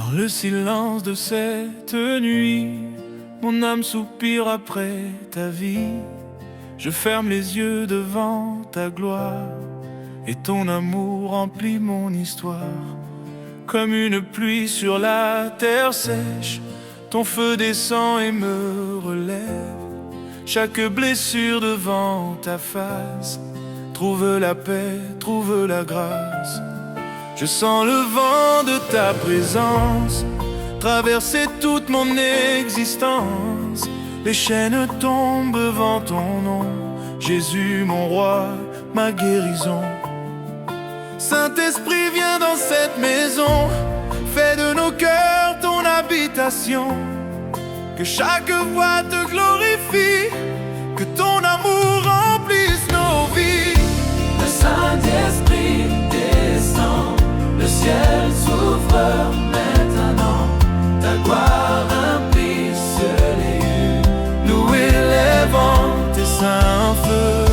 Dans le silence de cette nuit, mon âme soupire après ta vie. Je ferme les yeux devant ta gloire, et ton amour remplit mon histoire. Comme une pluie sur la terre sèche, ton feu descend et me relève. Chaque blessure devant ta face trouve la paix, trouve la grâce. Je sens le vent de ta présence traverser toute mon existence. Les chaînes tombent devant ton nom, Jésus mon roi, ma guérison. Saint-Esprit, viens dans cette maison, fais de nos cœurs ton habitation. Que chaque voix te glorifie, que ton amour remplisse nos vies. Le Saint-Esprit descend, le ciel s'ouvre maintenant. Ta gloire remplisse les lieux, Nous élèvons tes saints feux.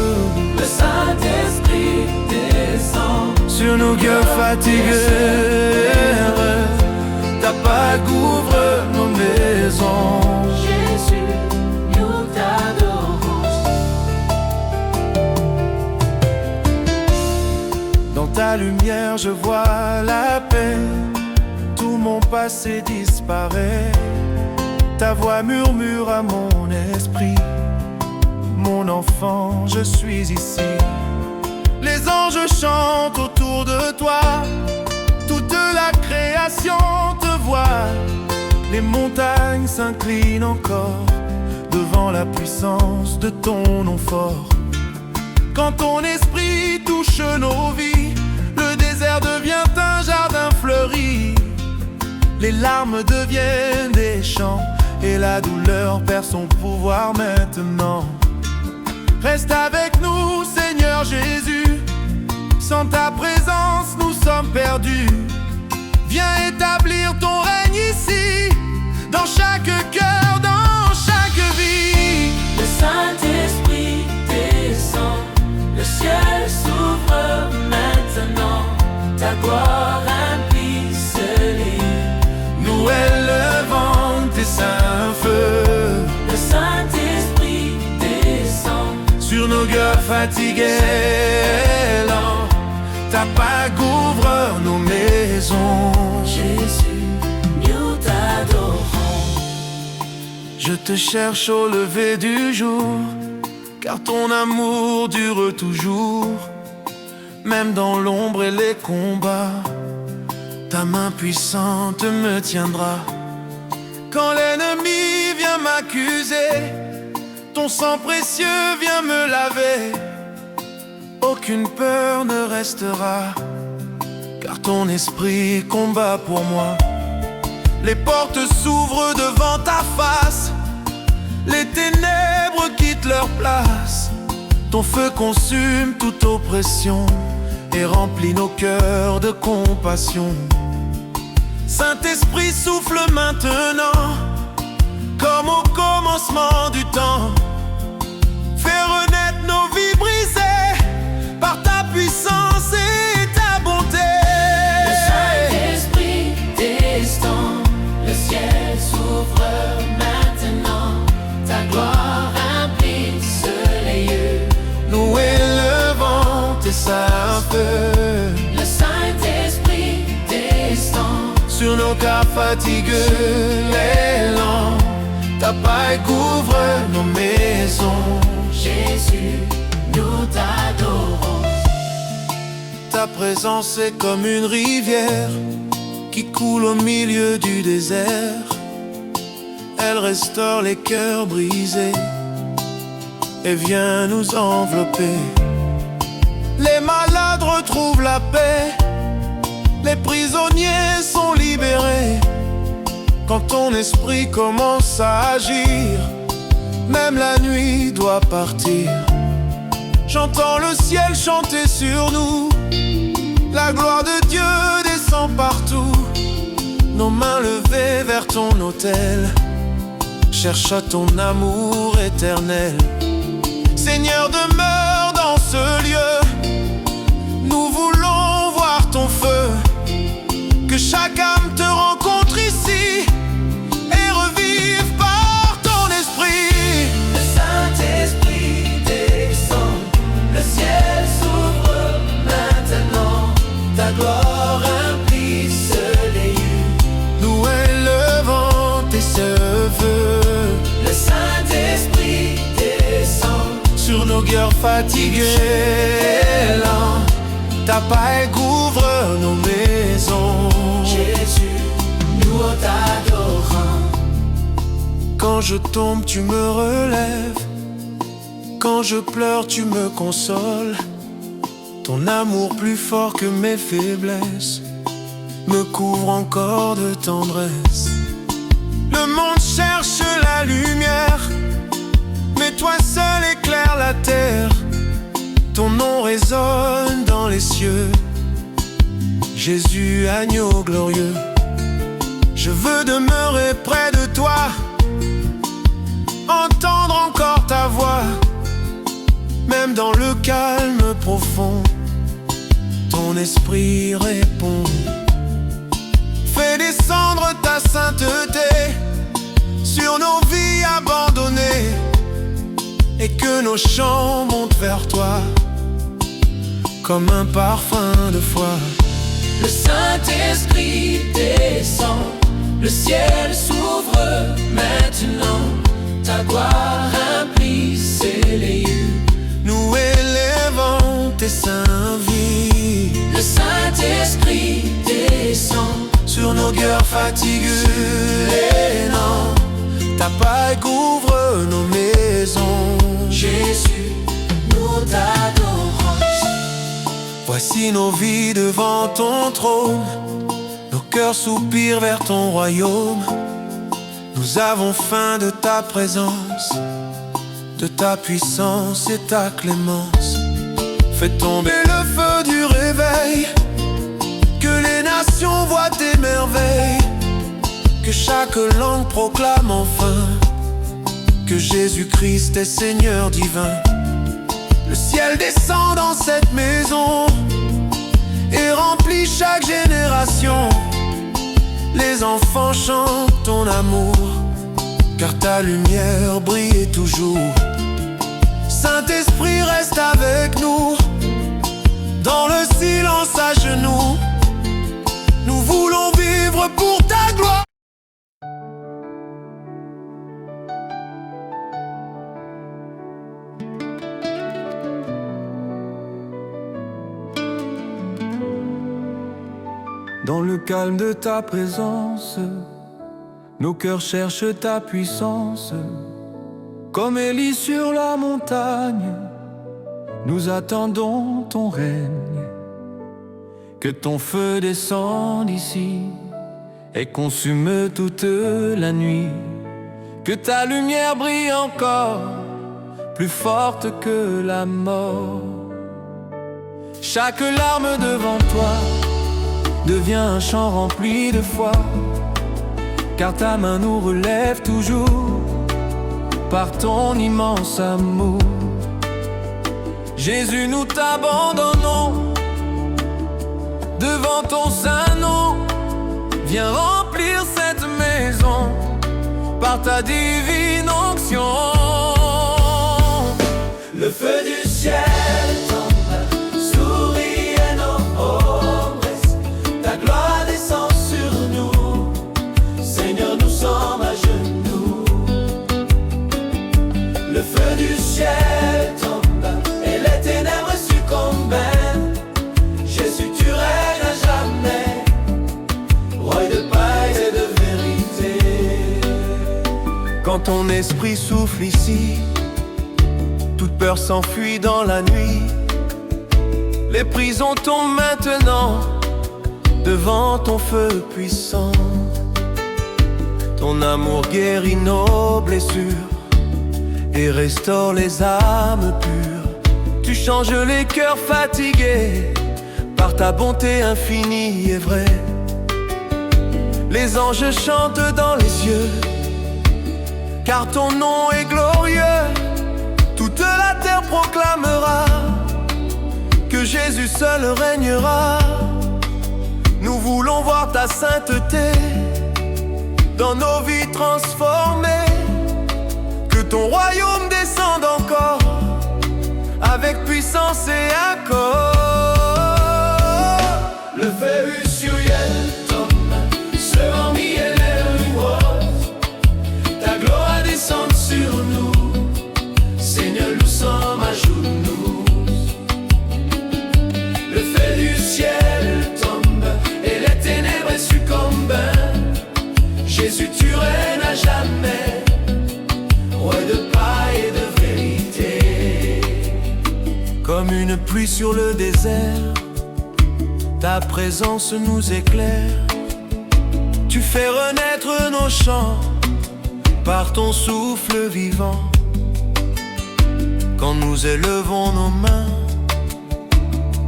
le Saint-Esprit descend Sur nos cœurs fatigués, ta Pâque ouvre nos maisons. Jésus, nous t'adorons. Dans ta lumière je vois la paix, tout mon passé disparaît. Ta voix murmure à mon esprit, mon enfant, je suis ici. Les anges chantent autour de toi, toute la création te voit. Les montagnes s'inclinent encore devant la puissance de ton nom fort. Quand ton esprit touche nos vies, le désert devient un jardin fleuri. Les larmes deviennent des chants et la douleur perd son pouvoir maintenant. Reste avec nous, Seigneur Jésus. Sans ta présence, nous sommes perdus. Viens établir ton règne ici, dans chaque cœur, dans chaque vie. Le Saint-Esprit descend, le ciel s'ouvre maintenant. Ta gloire remplisse les lieux. Nous élevons tes saints feux. Le Saint-Esprit descend Sur nos cœurs fatigués, lents, ta Pâque ouvre nos maisons. Jésus, nous t'adorons. Je te cherche au lever du jour, car ton amour dure toujours. Même dans l'ombre et les combats, ta main puissante me tiendra. Quand l'ennemi vient m'accuser, ton sang précieux vient me laver. Aucune peur ne restera, car ton esprit combat pour moi. Les portes s'ouvrent devant ta face, les ténèbres quittent leur place. Ton feu consume toute oppression et remplit nos cœurs de compassion. Saint-Esprit, souffle maintenant, comme au commencement du temps. Fais renaître nos vies brisées par ta puissance et ta bonté. Le Saint-Esprit descend, le ciel s'ouvre maintenant. Ta gloire remplisse les lieux. Nous élevons tes saints feux. Le Saint-Esprit descend Sur nos cœurs fatigueux, l'élan, ta Pâque ouvre nos maisons. Jésus, nous t'adorons. Ta présence est comme une rivière qui coule au milieu du désert. Elle restaure les cœurs brisés et vient nous envelopper. Les malades retrouvent la paix, les prisonniers sont libérés. Quand ton esprit commence à agir, même la nuit doit partir. J'entends le ciel chanter sur nous, la gloire de Dieu descend partout. Nos mains levées vers ton autel, cherche ton amour éternel. Seigneur, demeure dans ce lieu, nous voulons voir ton feu. Que chaque âme te rencontre ici. cœurs fatigués, lents, ta paix couvre nos maisons. Jésus, nous t'adorons. Quand je tombe, tu me relèves. Quand je pleure, tu me consoles. Ton amour plus fort que mes faiblesses me couvre encore de tendresse. Le monde cherche la lumière, mais toi seul éclaires la terre. Ton nom résonne dans les cieux, Jésus, agneau glorieux. Je veux demeurer près de toi, entendre encore ta voix, même dans le calme profond. Ton esprit répond. Fais descendre ta sainteté sur nos vies abandonnées, et que nos chants montent vers toi comme un parfum de foi. Le Saint-Esprit descend, le ciel s'ouvre maintenant. Ta gloire remplit les lieux. Nous élevons tes saints vies. Le Saint-Esprit descend sur nos cœurs fatigués, non. Ta paix couvre nos maisons. Jésus, nous t'adorons. Voici nos vies devant ton trône. Nos cœurs soupirent vers ton royaume. Nous avons faim de ta présence, de ta puissance et ta clémence. Fais tomber le feu du réveil, que les nations voient tes merveilles, que chaque langue proclame enfin que Jésus-Christ est Seigneur divin. Le ciel descend dans cette maison et remplit chaque génération. Les enfants chantent ton amour, car ta lumière brille toujours. Saint-Esprit, reste avec nous, dans le silence à genoux. Nous voulons vivre pour ta gloire. Dans le calme de ta présence, nos cœurs cherchent ta puissance. Comme Élie sur la montagne, nous attendons ton règne. Que ton feu descende ici et consume toute la nuit. Que ta lumière brille encore, plus forte que la mort. Chaque larme devant toi devient un chant rempli de foi, car ta main nous relève toujours par ton immense amour. Jésus, nous t'abandonnons devant ton saint nom. Viens remplir cette maison par ta divine onction. Le feu du ciel tombe, sourit à nos ombres. Ta gloire descend sur nous, Seigneur, nous sommes à genoux. Le feu du ciel tombe et les ténèbres succombent. Jésus, tu règnes à jamais, roi de paix et de vérité. Quand ton esprit souffle ici, toute peur s'enfuit dans la nuit. Les prisons tombent maintenant devant ton feu puissant. Ton amour guérit nos blessures et restaure les âmes pures. Tu changes les cœurs fatigués par ta bonté infinie et vraie. Les anges chantent dans les cieux, car ton nom est glorieux. Toute la terre proclamera que Jésus seul régnera. Nous voulons voir ta sainteté dans nos vies transformées. Que ton royaume descende encore avec puissance et accord. Le feu usuriel tombe sur l'armée et les roses. Ta gloire descend sur nous, Seigneur, nous sommes à genoux. Jésus, tu règnes à jamais, roi de paix et de vérité. Comme une pluie sur le désert, ta présence nous éclaire. Tu fais renaître nos chants par ton souffle vivant. Quand nous élevons nos mains,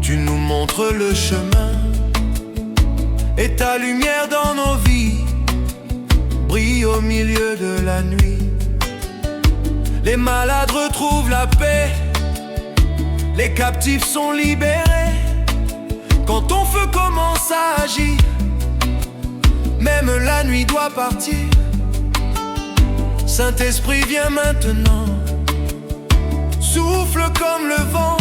tu nous montres le chemin. Et ta lumière dans nos vies brille au milieu de la nuit. Les malades retrouvent la paix, les captifs sont libérés. Quand ton feu commence à agir, même la nuit doit partir. Saint-Esprit, viens maintenant, souffle comme le vent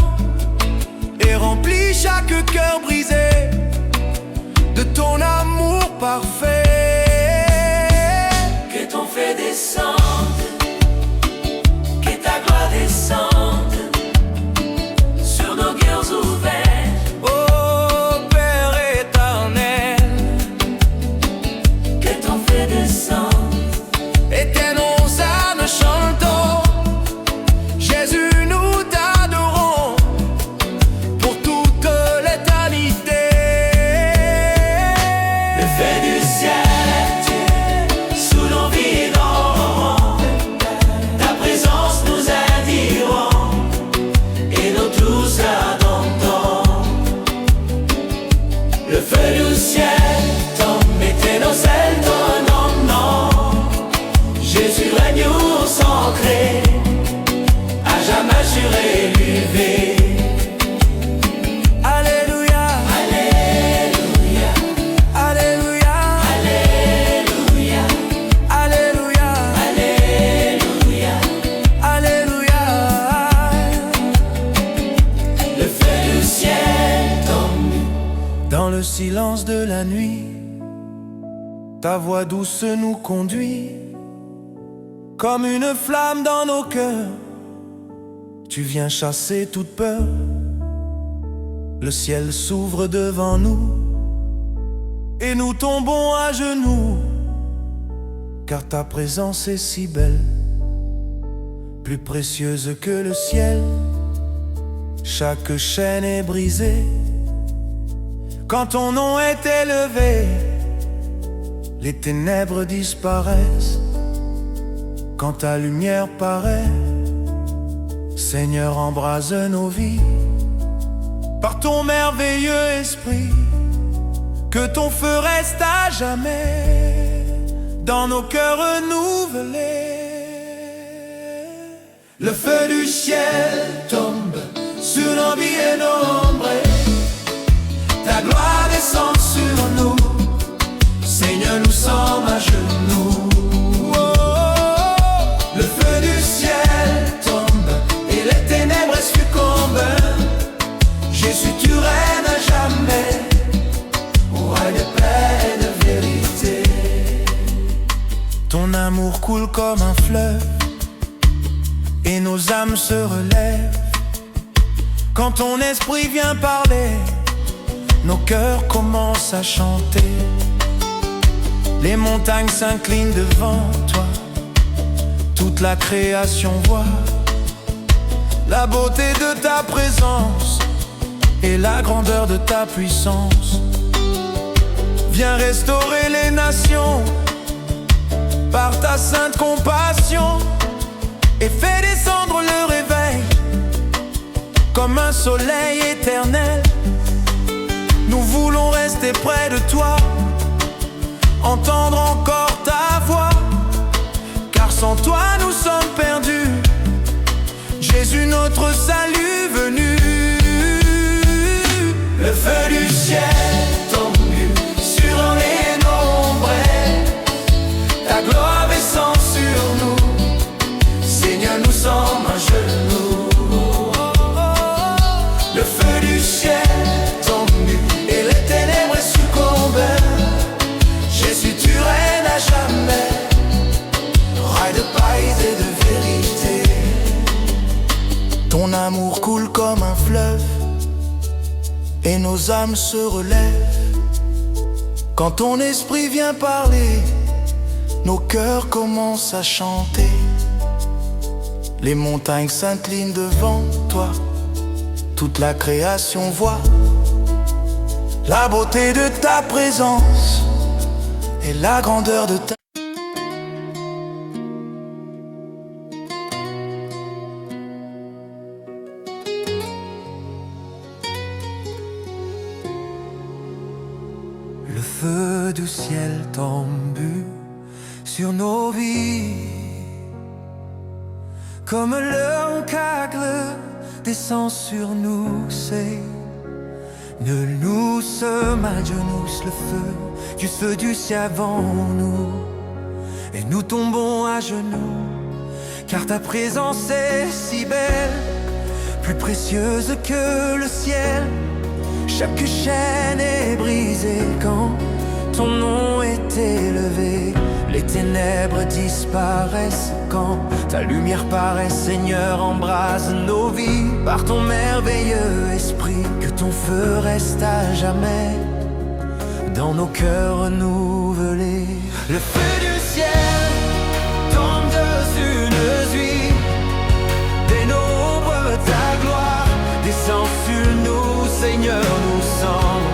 et remplis chaque cœur brisé de ton amour parfait. Que ton feu descende, que ta gloire descende sur nos cœurs ouverts. Oh Père éternel, que ton feu descende et tes nos âmes chantons. Jésus, nous t'adorons pour toute l'éternité. Le feu du ciel sous nos vies et nos rangs, ta présence nous attirons et nous tous attendons. Le feu du ciel tombe et tes nos ailes donnent nom. Jésus règne au sacré, à jamais surélevé. Alléluia, Alléluia, Alléluia, Alléluia, Alléluia, Alléluia. Alléluia. Le feu du ciel tombe. Dans le silence de la nuit, ta voix douce nous conduit. Comme une flamme dans nos cœurs, tu viens chasser toute peur. Le ciel s'ouvre devant nous et nous tombons à genoux, car ta présence est si belle, plus précieuse que le ciel. Chaque chaîne est brisée quand ton nom est élevé. Les ténèbres disparaissent quand ta lumière paraît. Seigneur, embrase nos vies par ton merveilleux esprit. Que ton feu reste à jamais dans nos cœurs renouvelés. Le feu du ciel tombe sur nos vies et nos ombres. Ta gloire descend sur nous. Seigneur, nous sommes à genoux. Le feu du ciel tombe et les ténèbres succombent. Jésus, tu règnes à jamais, roi de paix et de vérité. Ton amour coule comme un fleuve et nos âmes se relèvent. Quand ton esprit vient parler, nos cœurs commencent à chanter. Les montagnes s'inclinent devant toi, toute la création voit la beauté de ta présence et la grandeur de ta puissance. Viens restaurer les nations par ta sainte compassion et fais descendre le réveil comme un soleil éternel. Nous voulons rester près de toi, entendre encore ta voix, car sans toi nous sommes perdus. Jésus, notre salut venu. Le feu du ciel tombe sur les nombres. Ta gloire descend sur nous. Seigneur, nous sommes à genoux. Le feu du ciel tombe et les ténèbres succombent. Jésus, tu règnes à jamais, roi de paix et de vérité. Ton amour coule comme un fleuve et nos âmes se relèvent. Quand ton esprit vient parler, nos cœurs commencent à chanter. Les montagnes s'inclinent devant toi, toute la création voit la beauté de ta présence et la grandeur de ta... Le feu du ciel tombe sur nos vies, comme l'oncle descend sur nous, c'est nul nous se m'agenousse le feu du ciel avant nous, et nous tombons à genoux, car ta présence est si belle, plus précieuse que le ciel. Chaque chaîne est brisée quand ton nom est élevé. Les ténèbres disparaissent quand ta lumière paraît. Seigneur, embrase nos vies par ton merveilleux esprit. Que ton feu reste à jamais dans nos cœurs renouvelés. Le feu du ciel tombe dessus nos vies, dénombre ta gloire, descend sur nous. Seigneur, nous sommes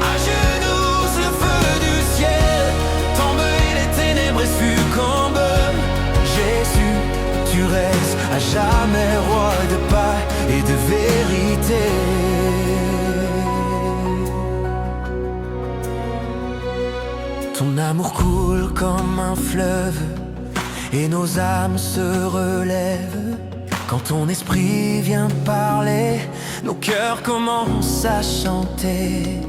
à genoux. Le feu du ciel tombe et les ténèbres succombent. Jésus, tu restes à jamais roi de paix et de vérité. Ton amour coule comme un fleuve et nos âmes se relèvent. Quand ton esprit vient parler, nos cœurs commencent à chanter.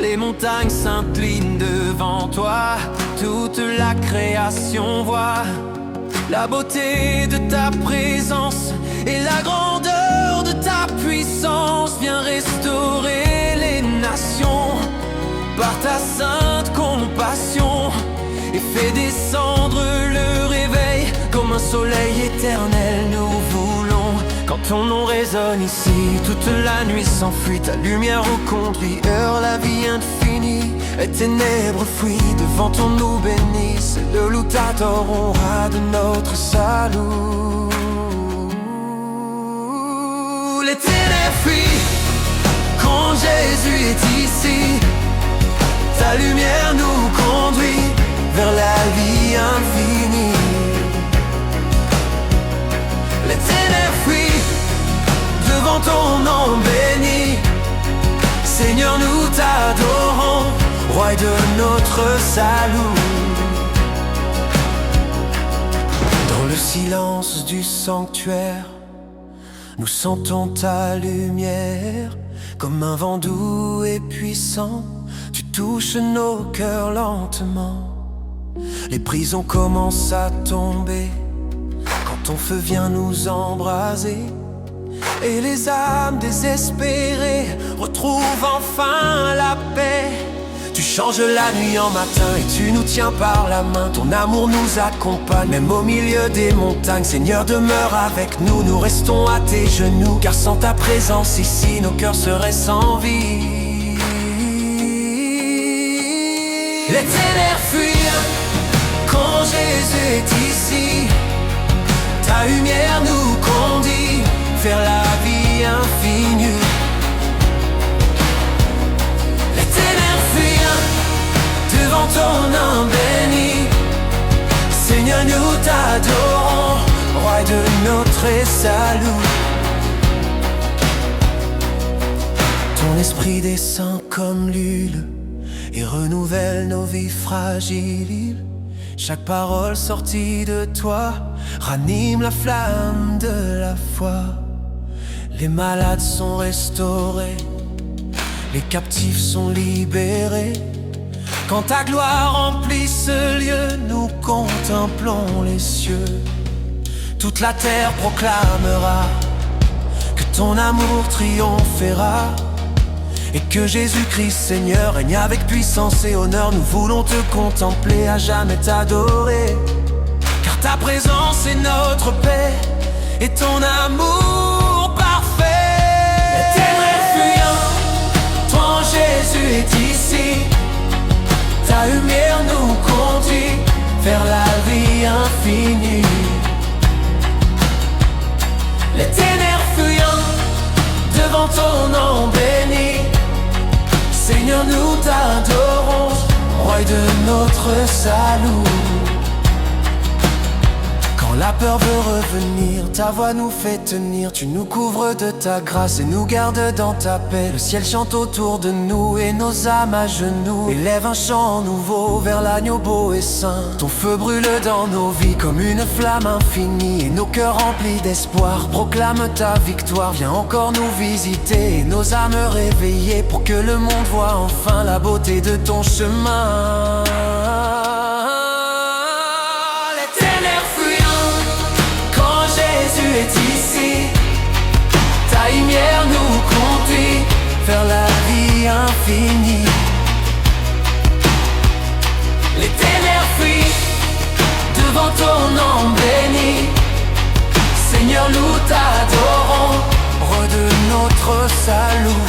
Les montagnes s'inclinent devant toi, toute la création voit la beauté de ta présence et la grandeur de ta puissance. Viens restaurer les nations par ta sainte compassion et fais descendre le réveil comme un soleil éternel. Nous voulons, quand ton nom résonne ici, toute la nuit s'enfuit, ta lumière au conduire la vie infinie. Les ténèbres fuient devant ton nous béni, c'est le loup t'adorera de notre salut. Les ténèbres fuient quand Jésus est ici, ta lumière nous conduit vers la vie infinie. Les ténèbres fuient devant ton nom béni. Seigneur, nous t'adorons, roi de notre salut. Dans le silence du sanctuaire, nous sentons ta lumière. Comme un vent doux et puissant, tu touches nos cœurs lentement. Les prisons commencent à tomber quand ton feu vient nous embraser, et les âmes désespérées retrouvent enfin la paix. Tu changes la nuit en matin et tu nous tiens par la main. Ton amour nous accompagne, même au milieu des montagnes. Seigneur, demeure avec nous, nous restons à tes genoux, car sans ta présence ici, nos cœurs seraient sans vie. Les ténèbres fuient quand Jésus est ici, ta lumière nous conduit vers la vie infinie. Les ténèbres fuient devant ton nom béni. Seigneur, nous t'adorons, roi de notre salut. Ton esprit descend comme l'huile et renouvelle nos vies fragiles. Chaque parole sortie de toi ranime la flamme de la foi. Les malades sont restaurés, les captifs sont libérés. Quand ta gloire remplit ce lieu, nous contemplons les cieux. Toute la terre proclamera que ton amour triomphera, et que Jésus-Christ Seigneur règne avec puissance et honneur. Nous voulons te contempler, à jamais t'adorer, car ta présence est notre paix et ton amour parfait. Les ténèbres fuyant, toi Jésus est ici, ta lumière nous conduit vers la vie infinie. Les ténèbres fuyant devant ton nom béni. Seigneur, nous t'adorons, roi de notre salut. Quand la peur veut revenir, ta voix nous fait tenir. Tu nous couvres de ta grâce et nous gardes dans ta paix. Le ciel chante autour de nous et nos âmes à genoux élèvent un chant nouveau vers l'agneau beau et saint. Ton feu brûle dans nos vies comme une flamme infinie, et nos cœurs remplis d'espoir proclament ta victoire. Viens encore nous visiter et nos âmes réveillées, pour que le monde voit enfin la beauté de ton chemin. Est ici, ta lumière nous conduit vers la vie infinie. Les ténèbres fuient devant ton nom béni. Seigneur, nous t'adorons, roi de notre salut.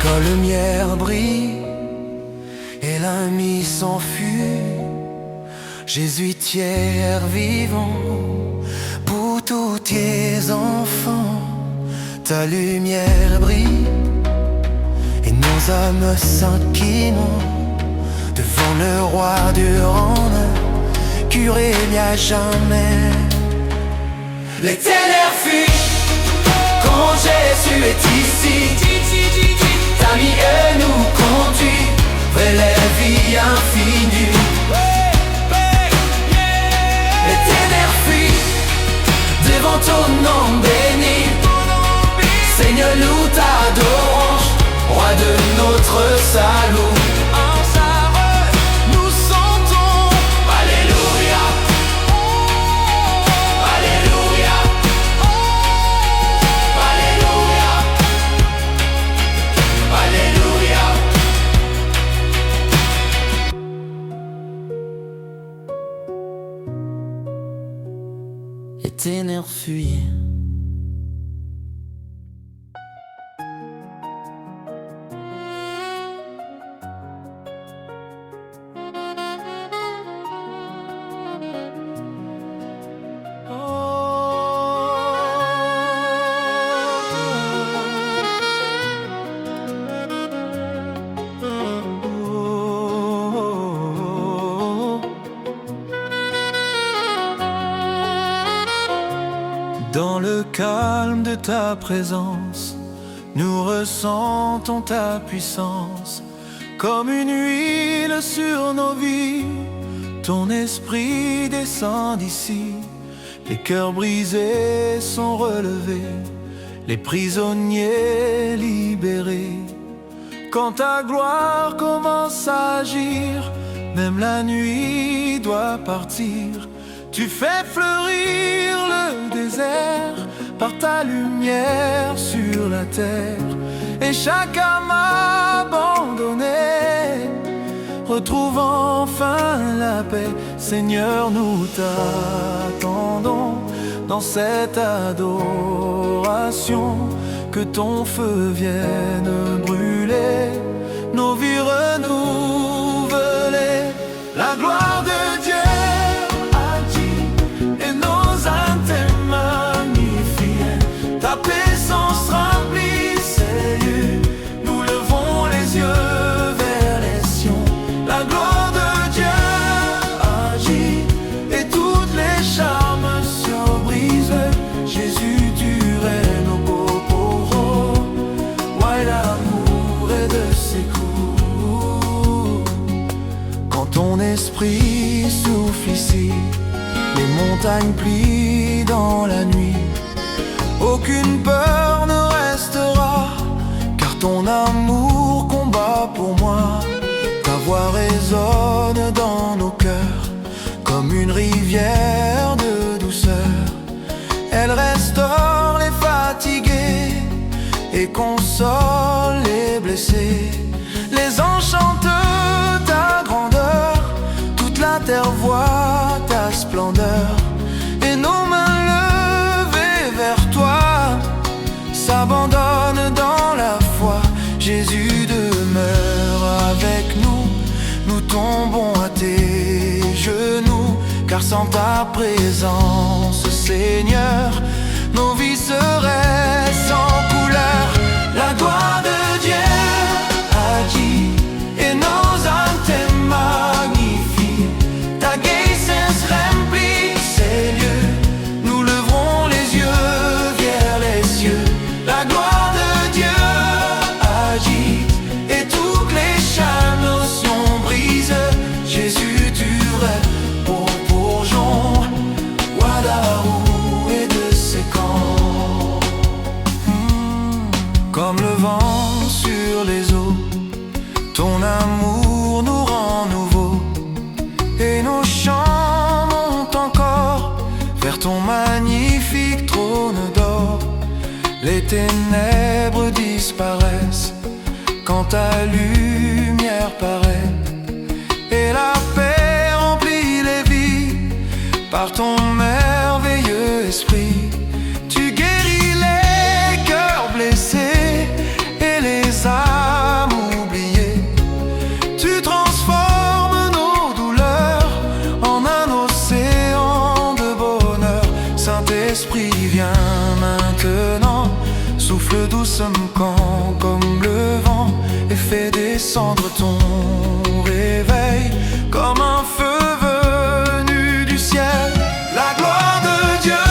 Quand la lumière brille et la nuit s'enfuit, Jésus, tiers vivant, pour tous tes enfants, ta lumière brille, et nos âmes s'inclinent devant le roi du rendre, curé il n'y a jamais. Les ténèbres fuient quand Jésus est ici, ta lumière nous conduit vers la vie infinie. Devant ton nom béni, Seigneur, nous t'adorons, roi de notre salut. Nous chantons Alléluia, Alléluia, Alléluia, Alléluia. Les ténèbres fuient. Dans le calme de ta présence, nous ressentons ta puissance. Comme une huile sur nos vies, ton esprit descend d'ici. Les cœurs brisés sont relevés, les prisonniers libérés. Quand ta gloire commence à agir, même la nuit doit partir. Tu fais fleurir le désert par ta lumière sur la terre. Et chaque âme abandonnée retrouve enfin la paix. Seigneur, nous t'attendons dans cette adoration. Que ton feu vienne brûler nos vies renouvelées. La gloire de Dieu ta puissance remplit ces lieux. Nous levons les yeux vers les cieux. La gloire de Dieu agit et toutes les charmes se brisent. Jésus, tu règnes au beau pour ouais, l'amour est de ses coups. Quand ton esprit souffle ici, les montagnes plient dans la nuit. Aucune peur ne restera, car ton amour combat pour moi. Ta voix résonne dans nos cœurs comme une rivière de douceur. Elle restaure les fatigués et console les blessés. Les anges chantent ta grandeur, toute la terre voit ta splendeur. Et nos mains levées vers toi s'abandonnent dans la foi. Jésus demeure avec nous, nous tombons à tes genoux, car sans ta présence, Seigneur, nos vies seraient sans couleur. La gloire de Dieu agit et nos âmes te magnifient. Ta grâce remplit ces lieux, nous leverons les yeux vers les cieux. La gloire de Dieu agit et toutes les chaînes sont brisées. Jésus, tu règnes pour bourgeon, Wadaou et de ses camps. Comme le vent sur les eaux, ton amour nous rend nouveaux, et nos chants montent encore vers ton magnifique trône d'or. Les ténèbres disparaissent quand ta lumière paraît, et la paix remplit les vies par ton merveilleux esprit. Tu guéris les cœurs blessés et les âmes oubliées. Tu transformes nos douleurs en un océan de bonheur. Saint-Esprit, viens maintenant, souffle doucement comme le vent, et fais descendre ton réveil comme un feu venu du ciel. La gloire de Dieu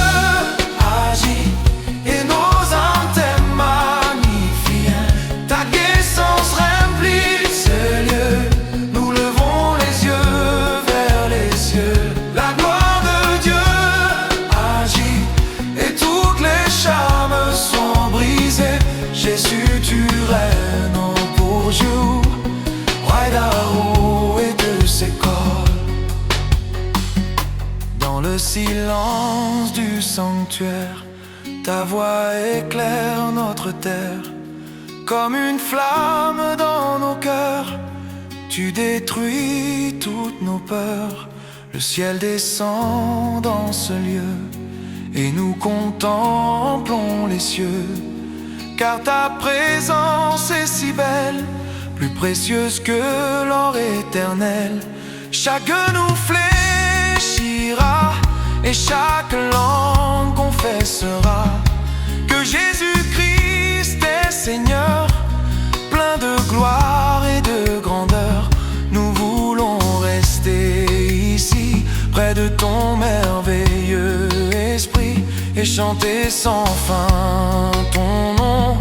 agit et nos âmes te magnifient. Ta guérissance remplit ce lieu, nous levons les yeux vers les cieux. La gloire de Dieu agit et toutes les chaînes sont brisées. Jésus, tu règnes au bourgeois, roi d'Aro et de ses corps. Dans le silence du sanctuaire, ta voix éclaire notre terre. Comme une flamme dans nos cœurs, tu détruis toutes nos peurs. Le ciel descend dans ce lieu, et nous contemplons les cieux. Car ta présence est si belle, plus précieuse que l'or éternel. Chaque genou fléchira et chaque langue confessera que Jésus-Christ est Seigneur. Plein de gloire et de grandeur, nous voulons rester ici, près de ton merveilleux esprit, et chanter sans fin ton nom,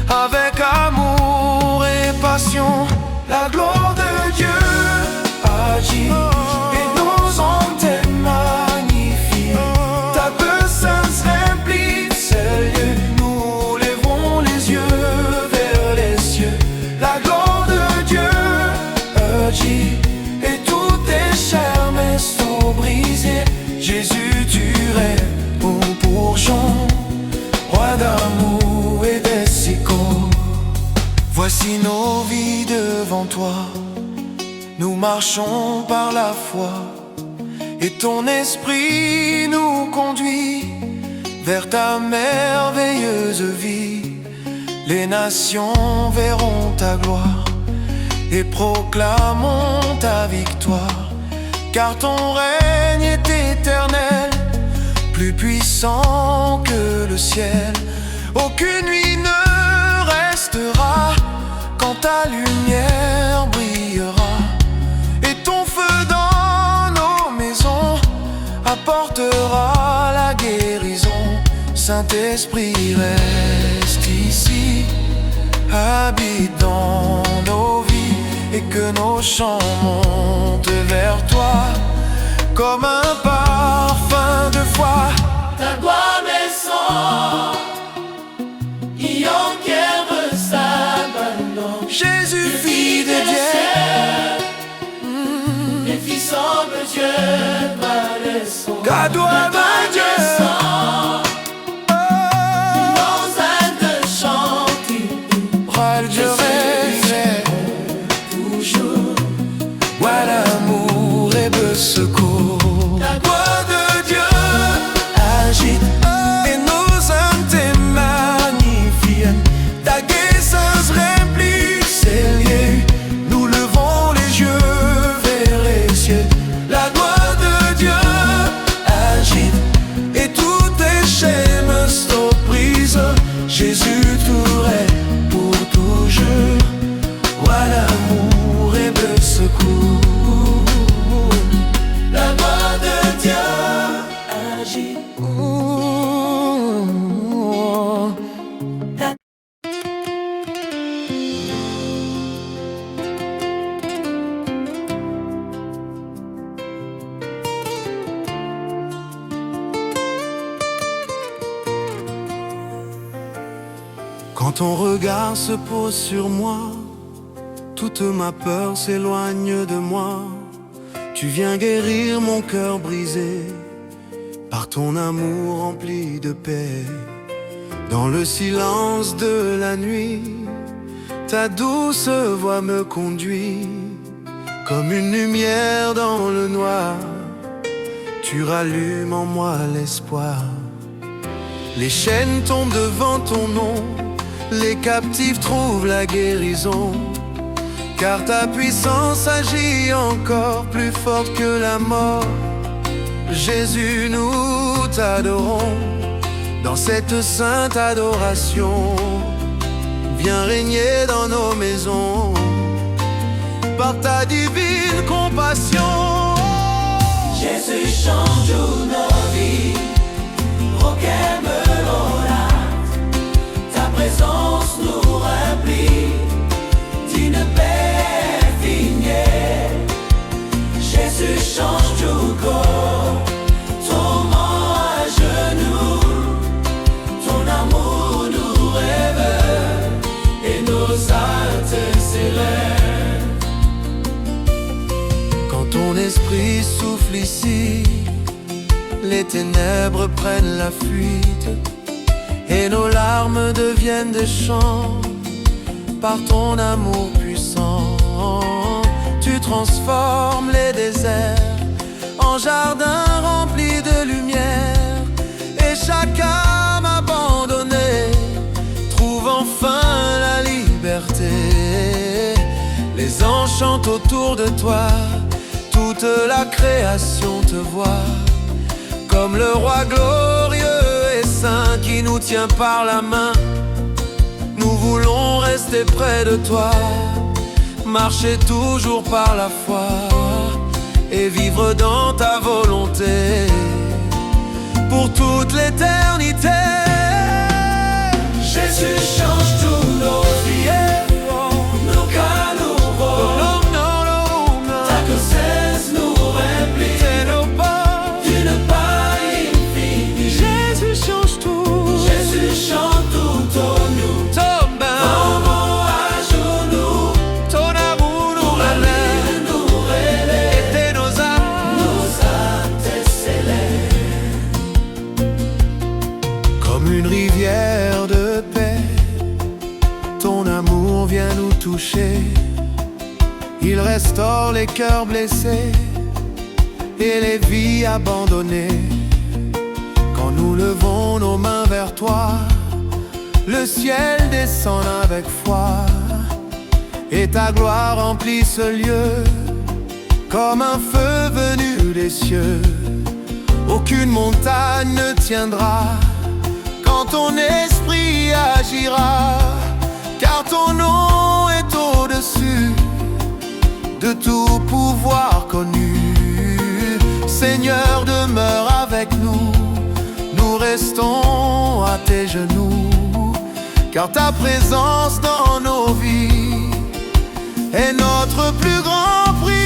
avec amour et passion. La gloire de Dieu agit et nos âmes te magnifient. Ta puissance remplit ce lieu, nous lèverons les yeux vers les cieux. La gloire de Dieu agit et toutes tes chaînes sont brisées. Jésus, tu règnes au bourgeon, roi d'amour et des sicots. Voici nos vies devant toi, nous marchons par la foi, et ton esprit nous conduit vers ta merveilleuse vie. Les nations verront ta gloire et proclamons ta victoire, car ton règne est éternel, plus puissant que le ciel. Aucune nuit ne restera quand ta lumière brillera, et ton feu dans nos maisons apportera la guérison. Saint-Esprit, reste ici, habite dans nos vies, et que nos chants montent vers toi comme un parfum de foi. Ta gloire descend, qui enquiert sa main. Jésus, fils de Dieu, Les fils semblent Dieu, descend. Gadoua de Dieu, Nos âmes te chantent, bras de Dieu rêve, toujours. voilà l'amour et le secours. La gloire de Dieu Agite et nos âmes te magnifient. Ta guérissance remplit ces lieux, nous levons les yeux Quand ton regard se pose sur moi, toute ma peur s'éloigne de moi. Tu viens guérir mon cœur brisé par ton amour rempli de paix. Dans le silence de la nuit, ta douce voix me conduit. Comme une lumière dans le noir, tu rallumes en moi l'espoir. Les chaînes tombent devant ton nom, les captifs trouvent la guérison. Car ta puissance agit encore plus forte que la mort. Jésus, nous t'adorons dans cette sainte adoration. Viens régner dans nos maisons par ta divine compassion. Jésus change toutes nos vies, proclame l'orate. Ta présence nous remplit d'une paix infinie. Jésus change tout corps, tombant à genoux. Ton amour nous révèle et nos âmes s'élèvent. Quand ton esprit souffle ici, les ténèbres prennent la fuite et nos larmes deviennent des chants. Par ton amour puissant, tu transformes les déserts en jardins remplis de lumière. Et chaque âme abandonnée trouve enfin la liberté. Les anges chantent autour de toi, toute la création te voit comme le roi glorieux et saint qui nous tient par la main. Nous voulons rester près de toi, marcher toujours par la foi et vivre dans ta volonté pour toute l'éternité. Jésus change tous nos vies, nos cas nouveaux. Ta grossesse nous remplit d'une paix infinie. Jésus change tout. Jésus change tout en nous. Une rivière de paix, ton amour vient nous toucher. Il restaure les cœurs blessés et les vies abandonnées. Quand nous levons nos mains vers toi, le ciel descend avec foi et ta gloire remplit ce lieu comme un feu venu des cieux. Aucune montagne ne tiendra quand ton esprit agira, car ton nom est au-dessus de tout pouvoir connu. Seigneur, demeure avec nous, nous restons à tes genoux, car ta présence dans nos vies est notre plus grand prix.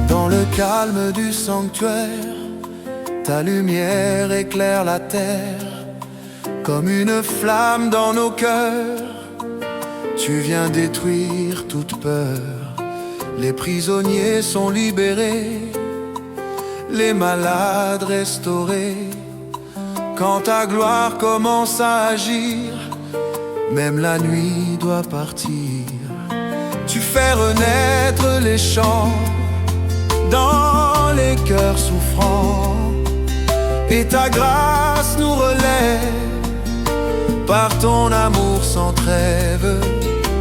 Dans le calme du sanctuaire, ta lumière éclaire la terre. Comme une flamme dans nos cœurs, tu viens détruire toute peur. Les prisonniers sont libérés, les malades restaurés. Quand ta gloire commence à agir, même la nuit doit partir. Tu fais renaître les chants dans les cœurs souffrants, et ta grâce nous relève par ton amour sans trêve.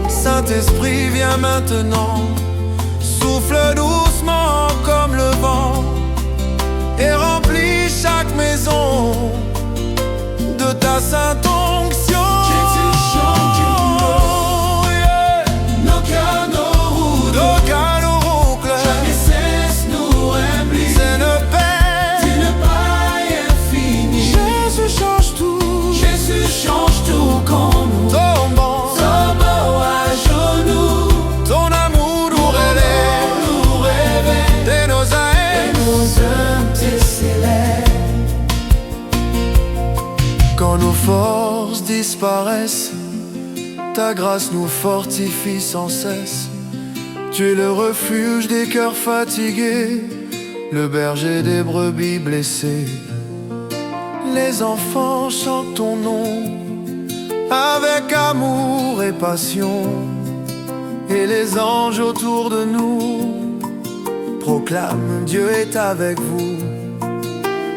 Saint-Esprit, viens maintenant, souffle doucement comme le vent et remplis chaque maison de ta sainte onction. Jésus chante du nom, nos cœurs disparaissent, ta grâce nous fortifie sans cesse. Tu es le refuge des cœurs fatigués, le berger des brebis blessées. Les enfants chantent ton nom avec amour et passion, et les anges autour de nous proclament Dieu est avec vous.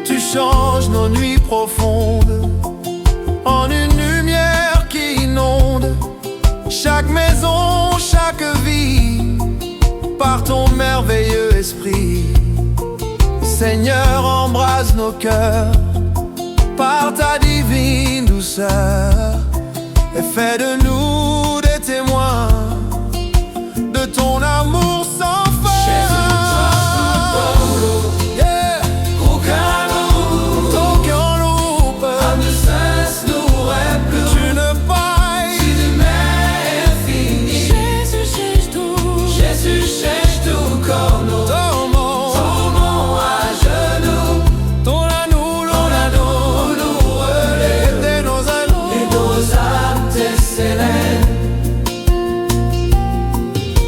Tu changes nos nuits profondes en une lumière qui inonde chaque maison, chaque vie, par ton merveilleux esprit. Seigneur, embrase nos cœurs par ta divine douceur, et fais de nous des témoins de ton amour sans fin.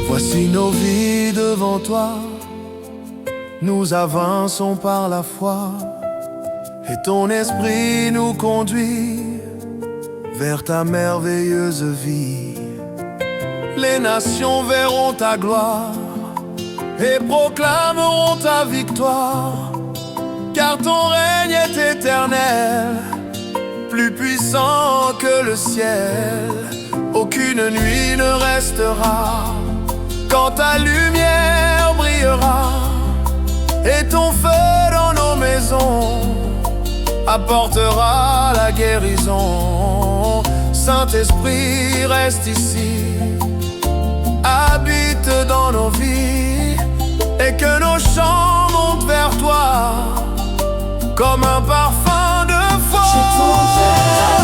Voici nos vies devant toi, nous avançons par la foi, et ton esprit nous conduit vers ta merveilleuse vie. Les nations verront ta gloire et proclameront ta victoire, car ton règne est éternel, plus puissant que le ciel. Aucune nuit ne restera quand ta lumière brillera, et ton feu dans nos maisons apportera la guérison. Saint-Esprit, reste ici, habite dans nos vies, et que nos chants montent vers toi comme un parfum de foi.